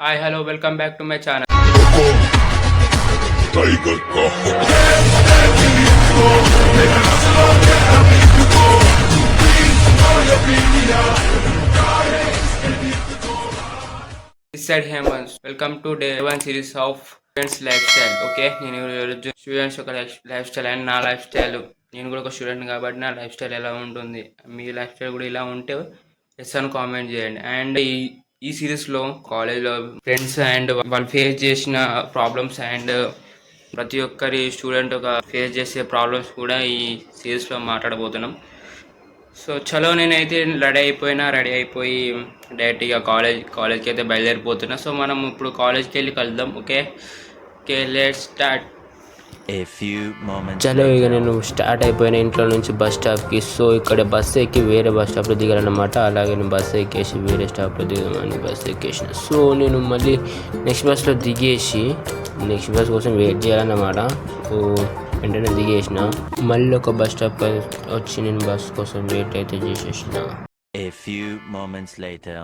Hi, hello, welcome back to my channel. Tiger का This side Hemant. Welcome to day one series of students lifestyle. Okay, నేను students యొక్క life style and నా life style. నేను కూడా ఒక student కాబట్టి నా లైఫ్ స్టైల్ ఎలా ఉంటుంది, మీ లైఫ్ స్టైల్ కూడా ఇలా ఉంటే ఎస్ అని కామెంట్ చేయండి. అండ్ ఈ సిరీస్లో కాలేజ్లో ఫ్రెండ్స్ అండ్ వాళ్ళు ఫేస్ చేసిన ప్రాబ్లమ్స్ అండ్ ప్రతి ఒక్కరి స్టూడెంట్ ఒక ఫేస్ చేసే ప్రాబ్లమ్స్ కూడా ఈ సిరీస్లో మాట్లాడబోతున్నాం. సో చలో నేనైతే రెడీ అయిపోయి డైరెక్ట్గా కాలేజ్కి అయితే బయలుదేరిపోతున్నా. సో మనం ఇప్పుడు కాలేజ్కి వెళ్ళి కలుద్దాం. Okay okay, let's start. A few moments చలో ఇక later. నేను స్టార్ట్ అయిపోయిన ఇంట్లో నుంచి బస్ స్టాప్కి. సో ఇక్కడ బస్సు ఎక్కి వేరే బస్ స్టాప్లో దిగాలన్నమాట. అలాగే నేను బస్సు ఎక్కేసి వేరే స్టాప్లో దిగమని బస్సు ఎక్కేసిన. సో నేను మళ్ళీ నెక్స్ట్ బస్లో దిగేసి నెక్స్ట్ బస్ కోసం వెయిట్ చేయాలన్నమాట. సో వెంటనే దిగేసిన. మళ్ళీ ఒక బస్ స్టాప్ వచ్చి నేను బస్ కోసం వెయిట్ అయితే చేసేసిన. A few moments later.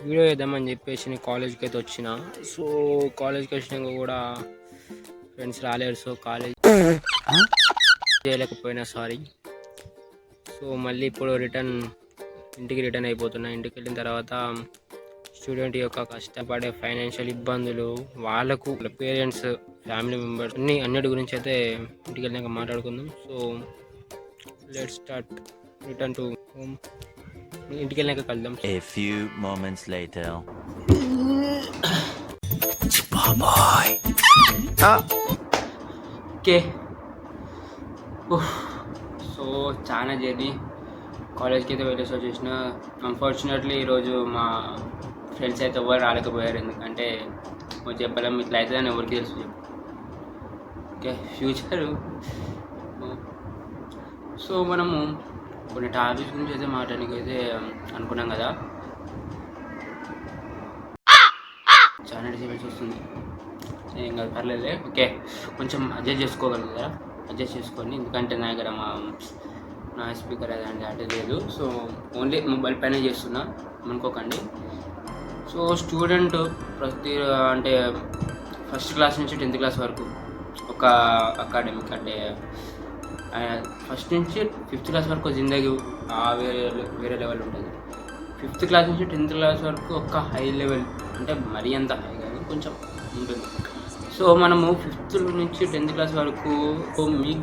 Video వేద్దామని చెప్పేసి నేను కాలేజ్కి అయితే వచ్చిన. సో కాలేజ్కి వచ్చినాక కూడా ఫ్రెండ్స్ రాలేరు. సో కాలేజ్ చేయలేకపోయినా సారీ. సో మళ్ళీ ఇప్పుడు ఇంటికి రిటర్న్ అయిపోతున్నా. ఇంటికి వెళ్ళిన తర్వాత స్టూడెంట్ యొక్క కష్టపడే ఫైనాన్షియల్ ఇబ్బందులు, వాళ్ళకు పేరెంట్స్, ఫ్యామిలీ మెంబర్స్ అన్నిటి గురించి అయితే ఇంటికి వెళ్ళినాక మాట్లాడుకుందాం. So let start return to home. ఇంటికి వెళ్ళినాక కలుద్దాం. A few moments later. Okay, so చాలా జర్నీ కాలేజ్కి అయితే వెళ్ళేసి వచ్చేసిన. అన్ఫార్చునేట్లీ ఈరోజు మా ఫ్రెండ్స్ అయితే ఎవరు రాలేకపోయారు. ఎందుకంటే చెప్పలేం ఇట్లా అవుతుందని ఎవరికి తెలుసు చెప్పు. Okay, future. సో మనము కొన్ని టాపిక్స్ గురించి అయితే మాట్లాడడానికి అయితే అనుకున్నాం కదా. చాలా డిస్టర్బెన్స్ వస్తుంది, ఏం కాదు, పర్లేదులే. ఓకే, కొంచెం అడ్జస్ట్ చేసుకోగలుగుతారా? అడ్జస్ట్ చేసుకోండి, ఎందుకంటే నా దగ్గర నా స్పీకర్ అదే లేదు. సో ఓన్లీ మొబైల్ పైన చేస్తున్నా, అనుకోకండి. సో స్టూడెంట్ అంటే ఫస్ట్ క్లాస్ నుంచి 10th క్లాస్ వరకు ఒక అకాడమిక్, అంటే ఫస్ట్ నుంచి 5th క్లాస్ వరకు జిందగీ వేరే లెవెల్ ఉంటుంది. 5th క్లాస్ నుంచి 10th క్లాస్ వరకు ఒక హై లెవెల్, అంటే మరీ అంత హై కాదు, కొంచెం ఉంటుంది. సో మనము 5th నుంచి 10th క్లాస్ వరకు మీకు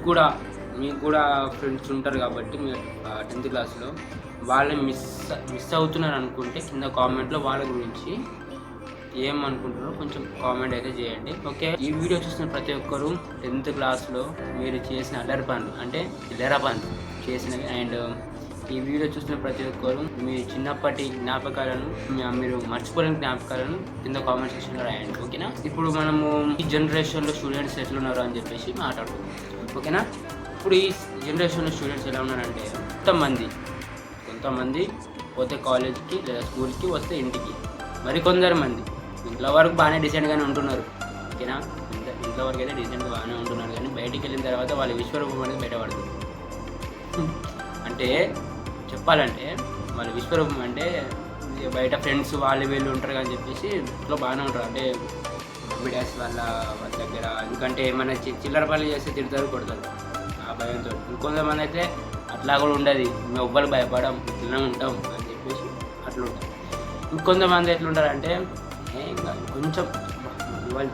కూడా ఫ్రెండ్స్ ఉంటారు కాబట్టి మీరు 10th క్లాస్లో వాళ్ళు మిస్ అవుతున్నారు అనుకుంటే కింద కామెంట్లో వాళ్ళ గురించి ఏమనుకుంటున్నారో కొంచెం కామెంట్ అయితే చేయండి. ఓకే, ఈ వీడియో చూస్తున్న ప్రతి ఒక్కరు 10th క్లాస్లో మీరు చేసిన అల్లరి పనులు, అంటే చిల్లర పనులు చేసినవి, అండ్ ఈ వీడియో చూస్తున్న ప్రతి ఒక్కరు మీ చిన్నప్పటి జ్ఞాపకాలను, మీరు మర్చిపోలేని జ్ఞాపకాలను కింద కామెంట్ సెక్షన్లో రాయండి. ఓకేనా? ఇప్పుడు మనము ఈ జనరేషన్లో స్టూడెంట్స్ ఎట్లున్నారు అని చెప్పేసి మాట్లాడుకుందాం. ఓకేనా? ఇప్పుడు ఈ జనరేషన్లో స్టూడెంట్స్ ఎలా ఉన్నారంటే, కొంతమంది పోతే కాలేజ్కి లేదా స్కూల్కి, వస్తే ఇంటికి. మరి మంది ఇంట్లో వరకు బాగానే డీసెంట్గానే ఉంటున్నారు. ఓకేనా? ఇంట్లో వరకు అయితే డీసెంట్గా బాగానే ఉంటున్నారు, కానీ బయటికి వెళ్ళిన తర్వాత వాళ్ళ విశ్వరూపం అనేది బయటపడుతుంది. అంటే చెప్పాలంటే వాళ్ళ విశ్వరూపం అంటే బయట ఫ్రెండ్స్ వాళ్ళు వీళ్ళు ఉంటారు అని చెప్పేసి ఇంట్లో బాగానే ఉంటారు, అంటే మీడియాస్ వాళ్ళ దగ్గర. ఎందుకంటే ఏమైనా చిల్లర పనులు చేస్తే తిడతారు, కొడతారు, ఆ భయంతో. ఇంకొంతమంది అయితే అట్లా కూడా ఉండదు, మేము ఎవ్వరు భయపడం, ఇట్లనే ఉంటాం అని చెప్పేసి అట్లా ఉంటారు. ఇంకొంతమంది ఎట్లుంటారంటే కొంచెం వాళ్ళు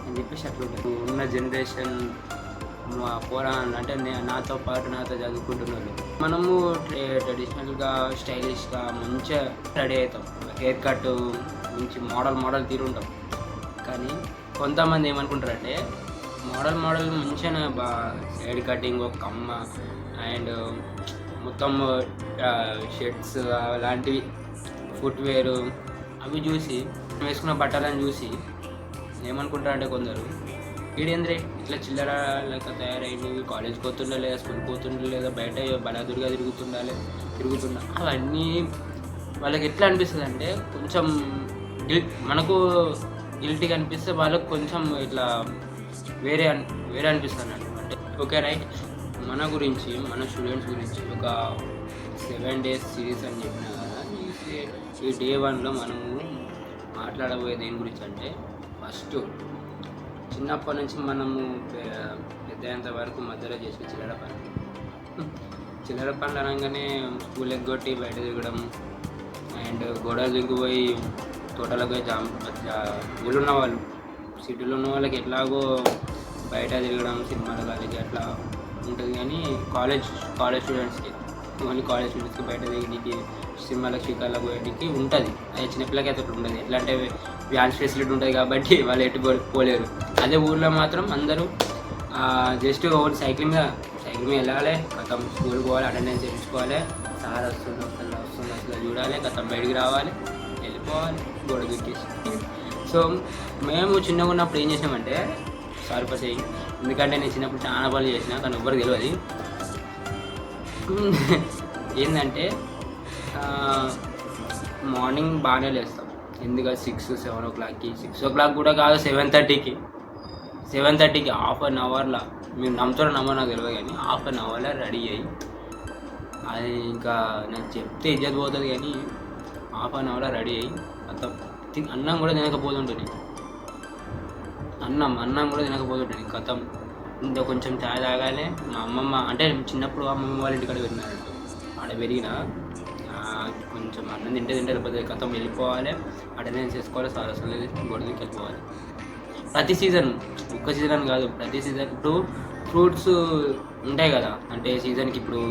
అని చెప్పేసి అట్లా ఉంటారు. ఉన్న జనరేషన్ పోరాళ్ళు, అంటే నాతో చదువుకుంటున్నారు. మనము ట్రెడిషనల్గా స్టైలిష్గా మంచిగా రెడీ అవుతాం, హెయిర్ కట్ మంచి మోడల్ తీరుంటాం. కానీ కొంతమంది ఏమనుకుంటారంటే మోడల్ మంచిగా సైడ్ కటింగ్, ఒక కమ్మ, అండ్ మొత్తం షర్ట్స్ అలాంటివి, ఫుట్వేరు అవి చూసి, వేసుకున్న బట్టలను చూసి ఏమనుకుంటారంటే కొందరు, వీడేంద్రే ఇట్లా చిల్లర లేక తయారైంది, కాలేజ్కి పోతుండా లేదా స్కూల్కి పోతుండా లేదా బయట బలాదుడిగా తిరుగుతున్నా, అవన్నీ వాళ్ళకి ఎట్లా అనిపిస్తుంది అంటే కొంచెం మనకు గిల్టీగా అనిపిస్తే వాళ్ళకు కొంచెం ఇట్లా వేరే అనిపిస్తుంది అంటే. ఓకే రైట్, మన గురించి, మన స్టూడెంట్స్ గురించి ఒక 7 days సిరీస్ అని చెప్పిన కదా. ఈ డే 1లో మనము మాట్లాడబోయే దేని గురించి అంటే ఫస్ట్ చిన్నప్పటి నుంచి మనము పెద్దయ్యేంత వరకు మధ్యలో చేసిన చిల్లర పనులు అనగానే స్కూల్ ఎగ్గొట్టి బయట తిరగడం అండ్ గోడలు దిగిపోయి తోటలకు పోయి ఊళ్ళో ఉన్న వాళ్ళు సిటీలో ఉన్న వాళ్ళకి ఎట్లాగో బయట తిరగడం సినిమాల కాలేజీ అట్లా ఉంటుంది. కానీ కాలేజ్ స్టూడెంట్స్కి ఓన్లీ కాలేజ్ స్టూడెంట్స్కి బయట తిరిగి సినిమాలకు షికార్లకు పోయేటికి ఉంటుంది. అది చిన్నపిల్లకి అయితే ఉంటుంది. ఎట్లా అంటే వ్యాన్స్ ఫెసిలిటీ ఉంటుంది కాబట్టి వాళ్ళు ఎటు పోలేరు. అదే ఊళ్ళో మాత్రం అందరూ జస్ట్ ఒకటి సైకిల్ మీద వెళ్ళాలి, కథం స్కూల్కి పోవాలి, అటెండెన్స్ చేయించుకోవాలి, సార్ వస్తుంది అసలు చూడాలి, కథం బయటికి రావాలి, వెళ్ళిపోవాలి గోడ దూకేసి. సో మేము చిన్నగా ఉన్నప్పుడు ఏం చేసామంటే సారీ పసే, ఎందుకంటే నేను చిన్నప్పుడు చాలా పనులు చేసిన కానీ ఎవ్వరికి తెలియదు. ఏంటంటే మార్నింగ్ బాగానే లేస్తాం, ఎందుకంటే 6-7 o'clockకి, 6 o'clock కూడా కాదు 7:30కి హాఫ్ అన్ అవర్లో, మీరు నమ్ముతారో నమ్మో నాకు తెలియదు కానీ హాఫ్ అన్ అవర్లో రెడీ అయ్యి, అది ఇంకా నాకు చెప్తే ఇజ్జత్ పోతుంది కానీ హాఫ్ అన్ అవర్లో రెడీ అయ్యి అంత అన్నం కూడా తినకపోతుంటుంది. అన్నం కూడా తినకపోతుంటుంది. కథం ఇంకా కొంచెం చాయ్ తాగాలి. మా అమ్మమ్మ అంటే చిన్నప్పుడు అమ్మమ్మ వాళ్ళ ఇంటికాడ పెరిగినారంట, ఆడ పెరిగిన కొంచెం అన్నం తింటే వెళ్ళిపోతుంది. కథం వెళ్ళిపోవాలి, అటెండెన్స్ చేసుకోవాలి, సార్ అసలు గొడవకి వెళ్ళిపోవాలి. ప్రతి సీజన్, ఒక్క సీజన్ కాదు, ప్రతి సీజన్. ఇప్పుడు ఫ్రూట్స్ ఉంటాయి కదా, అంటే సీజన్కి ఇప్పుడు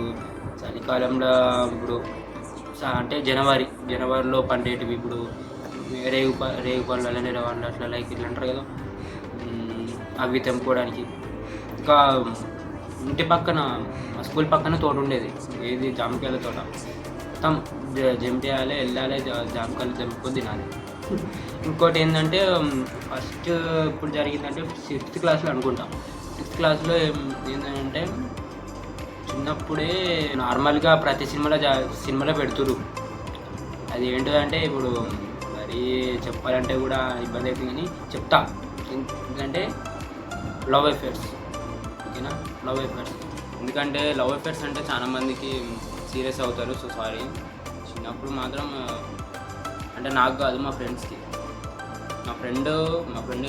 చలికాలంలో ఇప్పుడు అంటే జనవరిలో పండేటివి ఇప్పుడు రేగు పళ్ళు అలానే రవాణా అట్లా లైక్ ఇట్లా అంటారు కదా, అవి తెంపుకోవడానికి. ఇంకా ఇంటి పక్కన మా స్కూల్ పక్కన తోట ఉండేది, ఏది జామకాయల తోట. మొత్తం జంపేయాలి, వెళ్ళాలి, జామకాయలు తెంపుకొని తినాలి. ఇంకోటి ఏంటంటే ఫస్ట్ ఇప్పుడు జరిగిందంటే 6th క్లాస్లో అనుకుంటాం. 6th క్లాస్లో ఏంటంటే చిన్నప్పుడే నార్మల్గా ప్రతి సినిమాలో పెడుతురు. అది ఏంటంటే ఇప్పుడు మరీ చెప్పాలంటే కూడా ఇబ్బంది అవుతుంది కానీ చెప్తా. ఎందుకంటే లవ్ అఫేర్స్, ఓకేనా, లవ్ అఫేర్స్. ఎందుకంటే లవ్ అఫేర్స్ అంటే చాలా మందికి సీరియస్ అవుతారు. So sorry. చిన్నప్పుడు మాత్రం అంటే నాకు కాదు, మా ఫ్రెండ్స్కి. మా ఫ్రెండ్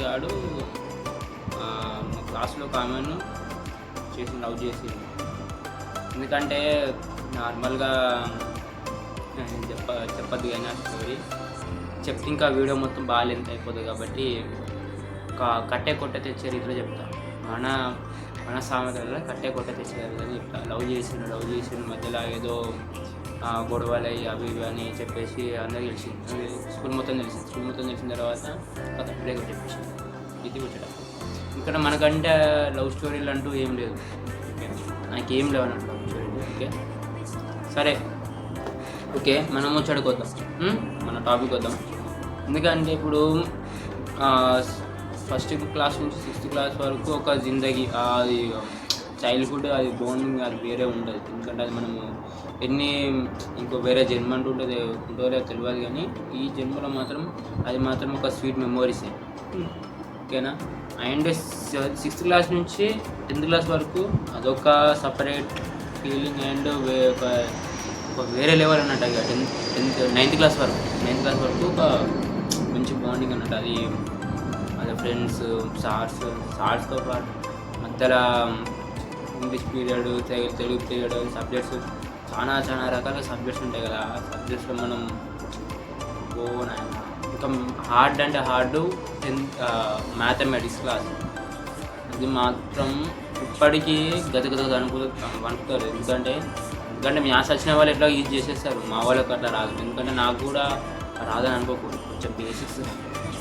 కాడు మా క్లాస్లో ఒక ఆమెను లవ్ చేసింది. ఎందుకంటే నార్మల్గా చెప్పద్దు కానీ ఆ స్టోరీ చెప్తే ఇంకా వీడియో మొత్తం బాగా లెంత్ అయిపోతుంది కాబట్టి కట్టే కొట్ట తెచ్చే రీతిలో చెప్తా. మన సామెతలలో కట్టే కొట్ట తెచ్చే రీతిలో చెప్తా. లవ్ చేసిన మధ్యలో ఏదో గొడవలు అయ్యి అవి ఇవి అని చెప్పేసి అందరికీ తెలిసింది, స్కూల్ మొత్తం తెలిసిన తర్వాత కథ చెప్పేసి ఇది వచ్చేట. ఇక్కడ మనకంటే లవ్ స్టోరీలు అంటూ ఏం లేదు, నాకేం లేవు అన్నట్టు లవ్ స్టోరీలు. ఓకే సరే, ఓకే మనం ముచ్చడుకొద్దాం, మన టాపిక్ వద్దాం. ఎందుకంటే ఇప్పుడు ఫస్ట్ క్లాస్ నుంచి 6th క్లాస్ వరకు ఒక జిందగీ, అది చైల్డ్హుడ్, అది బాండింగ్ అది వేరే ఉండదు. ఎందుకంటే అది మనము ఇంకో వేరే జన్మ అంటూ ఉంటుందో తెలియదు కానీ ఈ జన్మలో మాత్రం ఒక స్వీట్ మెమోరీసే, ఓకేనా. అండ్ 6th క్లాస్ నుంచి 10th క్లాస్ వరకు అదొక సపరేట్ ఫీలింగ్ అండ్ ఒక వేరే లెవెల్ అన్నట్టు. 9th క్లాస్ వరకు ఒక మంచి బాండింగ్ అన్నట్టు. అది ఫ్రెండ్స్, సార్స్తో పాటు మధ్యలో English period, Telugu period, subjects చాలా రకాల సబ్జెక్ట్స్ ఉంటాయి కదా. ఆ సబ్జెక్ట్స్లో మనం ఇంకా హార్డ్ 10th మ్యాథమెటిక్స్ క్లాస్. అది మాత్రం ఇప్పటికీ వణుకుతారు. ఎందుకంటే మ్యాథ్స్ వచ్చిన వాళ్ళు ఎట్లా యూజ్ చేసేస్తారు, మా వాళ్ళకి అట్లా రాదు. ఎందుకంటే నాకు కూడా రాదని అనుకోకూడదు, కొంచెం బేసిక్స్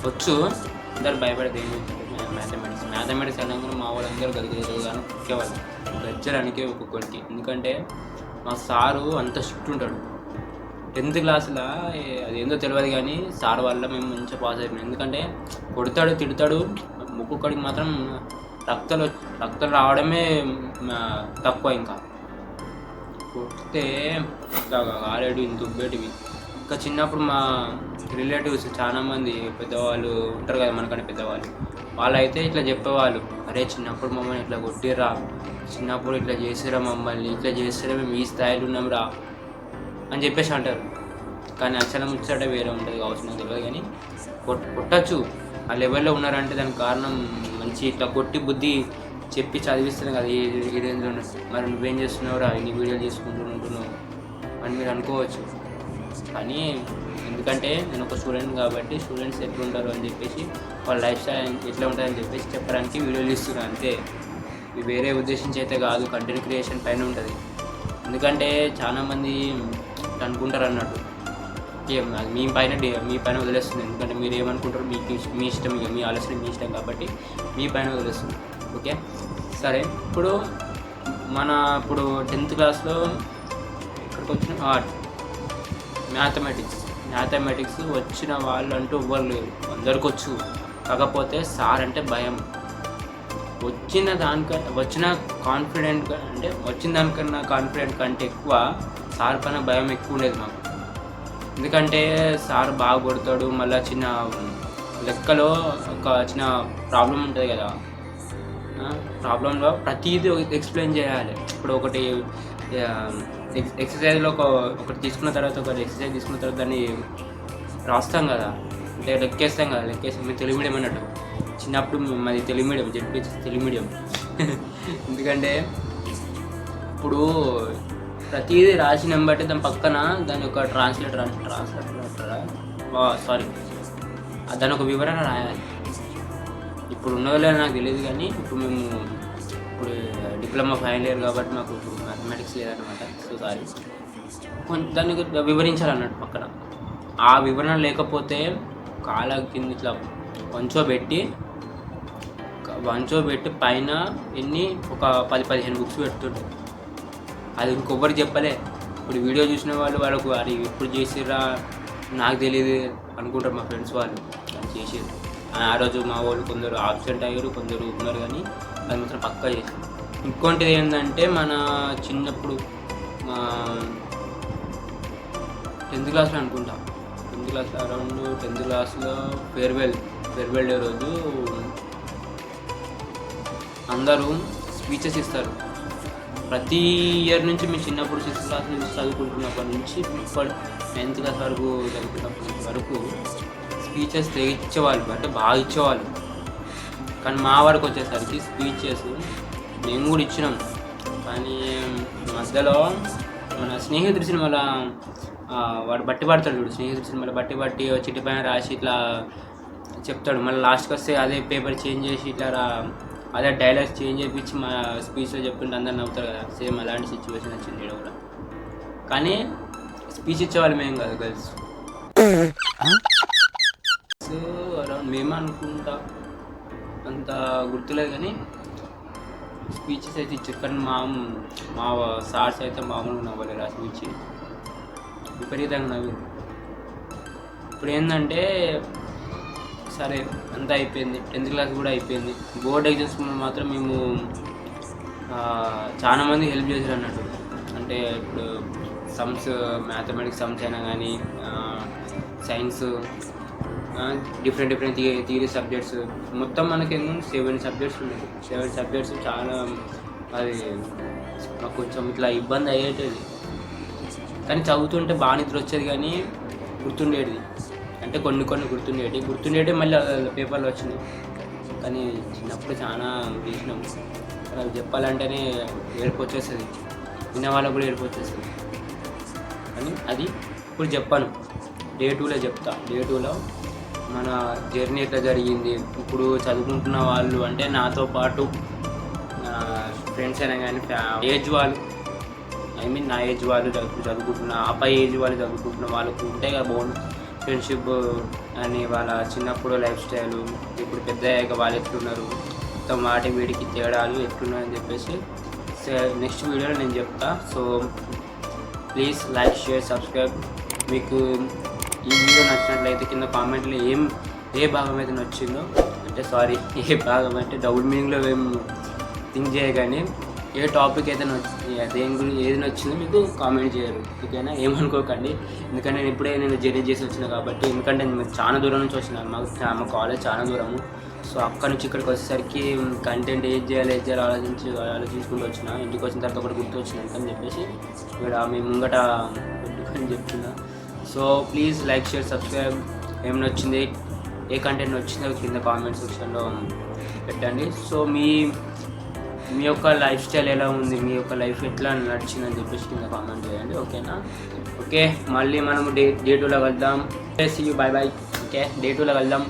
వచ్చు. అందరు భయపడితే ఏం మ్యాథమెటిక్స్ అనగానే మా వాళ్ళందరూ గదిగేవాళ్ళు, గజ్జరానికే ఒక్కొక్కరికి. ఎందుకంటే మా సారు అంత స్ట్రిక్ట్ ఉంటాడు. 10th క్లాస్లో అది ఏందో తెలియదు కానీ సార్ వల్ల మేము మంచిగా పాస్ అయిపోయాం. ఎందుకంటే కొడతాడు, తిడతాడు, ఒక్కొక్కడికి మాత్రం రక్తాలు రావడమే తక్కువ. ఇంకా కొడితే ఆల్రెడీ ఇంత ఉబ్బేటివి. ఇంకా చిన్నప్పుడు మా రిలేటివ్స్ చాలామంది పెద్దవాళ్ళు ఉంటారు కదా, మనకంటే పెద్దవాళ్ళు, వాళ్ళైతే ఇట్లా చెప్పేవాళ్ళు, అరే చిన్నప్పుడు మమ్మల్ని ఇట్లా కొట్టిర్రా, చిన్నప్పుడు ఇట్లా చేసిరా, మమ్మల్ని ఇట్లా చేసిరా, మేము ఈ స్థాయిలో ఉన్నాంరా అని చెప్పేసి అంటారు. కానీ అసలు ముచ్చట వేరే ఉంటుంది కావచ్చు, నాకు తెలియదు. కానీ కొట్టచ్చు. ఆ లెవెల్లో ఉన్నారంటే దానికి కారణం మంచి ఇట్లా కొట్టి బుద్ధి చెప్పి చదివిస్తున్నాయి కదా ఈ రేంజ్లో ఉన్నట్టు. మరి నువ్వేం చేస్తున్నావురా ఇన్ని వీడియోలు చేసుకుంటూ ఉంటున్నావు అని మీరు అనుకోవచ్చు. కానీ ఎందుకంటే నేను ఒక స్టూడెంట్ కాబట్టి స్టూడెంట్స్ ఎట్లా ఉంటారు అని చెప్పేసి వాళ్ళ లైఫ్ స్టైల్ ఎట్లా ఉంటుందని చెప్పేసి చెప్పడానికి వీడియోలు ఇస్తున్నాను అంతే. ఇవి వేరే ఉద్దేశించి అయితే కాదు, కంటెంట్ క్రియేషన్ పైన ఉంటుంది. ఎందుకంటే చాలామంది అనుకుంటారు అన్నట్టు అది మీ పైన వదిలేస్తుంది. ఎందుకంటే మీరు ఏమనుకుంటారు మీ ఇష్టం, ఇక మీ ఆలోచన మీ ఇష్టం కాబట్టి మీ పైన వదిలేస్తుంది. ఓకే సరే, ఇప్పుడు 10th క్లాస్లో ఇక్కడికి వచ్చిన మ్యాథమెటిక్స్ వచ్చిన వాళ్ళు అంటూ ఎవ్వరు లేరు, అందరికి వచ్చు. కాకపోతే సార్ అంటే భయం. వచ్చిన దానికన్నా కాన్ఫిడెంట్ కంటే ఎక్కువ సార్ పైన భయం ఎక్కువ ఉండేది మాకు. ఎందుకంటే సార్ బాగా కొడతాడు. మళ్ళీ చిన్న లెక్కలో ఒక చిన్న ప్రాబ్లం ఉంటుంది కదా, ప్రాబ్లంలో ప్రతిదీ ఎక్స్ప్లెయిన్ చేయాలి. ఇప్పుడు ఒకటి ఎక్సర్సైజ్లో ఒకటి తీసుకున్న తర్వాత దాన్ని రాస్తాం కదా, అంటే లెక్కేస్తాం కదా. మేము తెలుగు మీడియం అన్నట్టు, చిన్నప్పుడు మాది తెలుగు మీడియం, తెలుగు మీడియం. ఎందుకంటే ఇప్పుడు ప్రతిదీ రాసిన బట్టి దాని పక్కన దాని యొక్క ట్రాన్స్లేటర్ దాని ఒక వివరణ రాయాలి. ఇప్పుడు ఉన్నదో లేదో నాకు తెలియదు, కానీ ఇప్పుడు డిప్లొమా ఫైనల్ ఇయర్ కాబట్టి మాకు ఇప్పుడు మ్యాథమెటిక్స్ లేదన్నమాట. సో సారీ, దాన్ని వివరించాలన్నట్టు పక్కన. ఆ వివరణ లేకపోతే కాళ్ళ కింద ఇట్లా వంచోబెట్టి పైన ఒక 10-15 బుక్స్ పెడుతుంటే అది ఇంకొకరికి చెప్పలే. ఇప్పుడు వీడియో చూసిన వాళ్ళకు అది ఎప్పుడు చేసిర్రా నాకు తెలియదు అనుకుంటారు మా ఫ్రెండ్స్ వాళ్ళు. అది చేసేది ఆ రోజు మా వాళ్ళు కొందరు ఆబ్సెంట్ అయ్యారు, కొందరు ఉన్నారు, కానీ అది మాత్రం పక్కా చేసారు. ఇంకొకటిది ఏంటంటే మన చిన్నప్పుడు మా 10th క్లాస్లో అనుకుంటా, 10th క్లాస్లో ఫేర్వెల్ డే రోజు అందరూ స్పీచెస్ ఇస్తారు. ప్రతి ఇయర్ నుంచి మీ చిన్నప్పుడు 6th క్లాస్ నుంచి చదువుకుంటున్నప్పటి నుంచి 9th క్లాస్ వరకు చదువుకున్నప్పటి వరకు స్పీచెస్ ఇచ్చేవాళ్ళు, అంటే బాగా ఇచ్చేవాళ్ళు. కానీ మా వరకు వచ్చేసరికి స్పీచెస్ మేము కూడా ఇచ్చినాం, కానీ మధ్యలో మన స్నేహితుడి సినిమాలో వాడు బట్టి పడతాడు చూడు, స్నేహితుడి సినిమాలో బట్టి చిట్టి పైన రాసి ఇట్లా చెప్తాడు. మళ్ళీ లాస్ట్కి వస్తే అదే పేపర్ చేంజ్ చేసి ఇట్లా అదే డైలాగ్స్ చేంజ్ చేయించి మా స్పీచ్లో చెప్తుంటే అందరు నవ్వుతారు కదా. సేమ్ అలాంటి సిచ్యువేషన్ వచ్చింది ఇక్కడ కూడా. కానీ స్పీచ్ ఇచ్చేవాళ్ళు మేము కాదు, గర్ల్స్. సో అరౌండ్ మేము అనుకుంటా, అంత గుర్తులేదు, కానీ స్పీచెస్ అయితే ఇచ్చారు. కానీ మా సార్స్ అయితే మామూలుగా నవ్వలేరు ఆ స్పీచ్, విపరీతంగా నవ్వారు. ఇప్పుడు ఏంటంటే సరే అంతా అయిపోయింది, 10th క్లాస్ కూడా అయిపోయింది. బోర్డ్ ఎగ్జామ్స్ మాత్రం మేము చాలామంది హెల్ప్ చేశారు అన్నట్టు. అంటే ఇప్పుడు మ్యాథమెటిక్స్ సమ్స్ అయినా కానీ సైన్స్, డిఫరెంట్ థియరీ సబ్జెక్ట్స్, మొత్తం మనకి 7 సబ్జెక్ట్స్ ఉన్నాయి. 7 సబ్జెక్ట్స్ చాలా అది మాకు కొంచెం ఇట్లా ఇబ్బంది అయ్యేది. కానీ చదువుతుంటే బాగా నిద్ర వచ్చేది, కానీ గుర్తుండేది. అంటే కొన్ని గుర్తుండేటి మళ్ళీ పేపర్లో వచ్చినాయి. కానీ చిన్నప్పుడు చాలా చేసినాం. అవి చెప్పాలంటేనే ఏడుపు వచ్చేస్తుంది, విన్న వాళ్ళకు కూడా ఏడుపు వచ్చేస్తుంది. కానీ అది ఇప్పుడు చెప్పాను, Day 2లో చెప్తా. Day 2లో మన జర్నీ ఎట్లా జరిగింది. ఇప్పుడు చదువుకుంటున్న వాళ్ళు అంటే నాతో పాటు ఫ్రెండ్స్ అయినా కానీ ఏజ్ వాళ్ళు, నా ఏజ్ వాళ్ళు చదువుకుంటున్న, ఏజ్ వాళ్ళు చదువుకుంటున్న వాళ్ళకు ఉంటాయి కదా బాగుంది ఫ్రెండ్షిప్ అని, వాళ్ళ చిన్నప్పుడు లైఫ్ స్టైలు, ఇప్పుడు పెద్ద అయ్యాక వాళ్ళు ఎట్లున్నారు, మొత్తం వాటి వీడికి తేడాలు ఎట్లున్నాయని చెప్పేసి నెక్స్ట్ వీడియోలో నేను చెప్తా. So please like, share, subscribe. మీకు ఈ వీడియో నచ్చినట్లయితే కింద కామెంట్లో ఏ భాగం అయితే నచ్చిందో, అంటే సారీ ఏ భాగం అంటే డబుల్ మీనింగ్లో ఏం థింక్ చేయగానే ఏ టాపిక్ అయితే దేని గురించి ఏది నచ్చిందో మీకు కామెంట్ చేయరు, ఓకేనా? ఏమనుకోకండి. ఎందుకంటే నేను జర్నీ చేసి వచ్చిన కాబట్టి. ఎందుకంటే నేను చాలా దూరం నుంచి వచ్చిన, మా కాలేజ్ చాలా దూరము. సో అక్కడ నుంచి ఇక్కడికి వచ్చేసరికి కంటెంట్ ఏది చేయాలి ఆలోచించుకుంటూ వచ్చిన. ఇంటికి వచ్చిన తర్వాత ఒకటి గుర్తు వచ్చిందని చెప్పేసి ఇక్కడ మీ ముంగట పెట్టుకొని చెప్తున్నా. So please like, share, subscribe. ఏం నచ్చింది ఏ కంటెంట్ వచ్చిందో కింద కామెంట్ సెక్షన్లో పెట్టండి. సో మీ యొక్క లైఫ్ స్టైల్ ఎలా ఉంది, మీ యొక్క లైఫ్ ఎట్లా నడిచిందని చెప్పేసి కింద కామెంట్ చేయండి. ఓకేనా? ఓకే, మళ్ళీ మనము డే 2లో కలుద్దాం. See you, bye bye. Okay, day 2లో కలుద్దాం.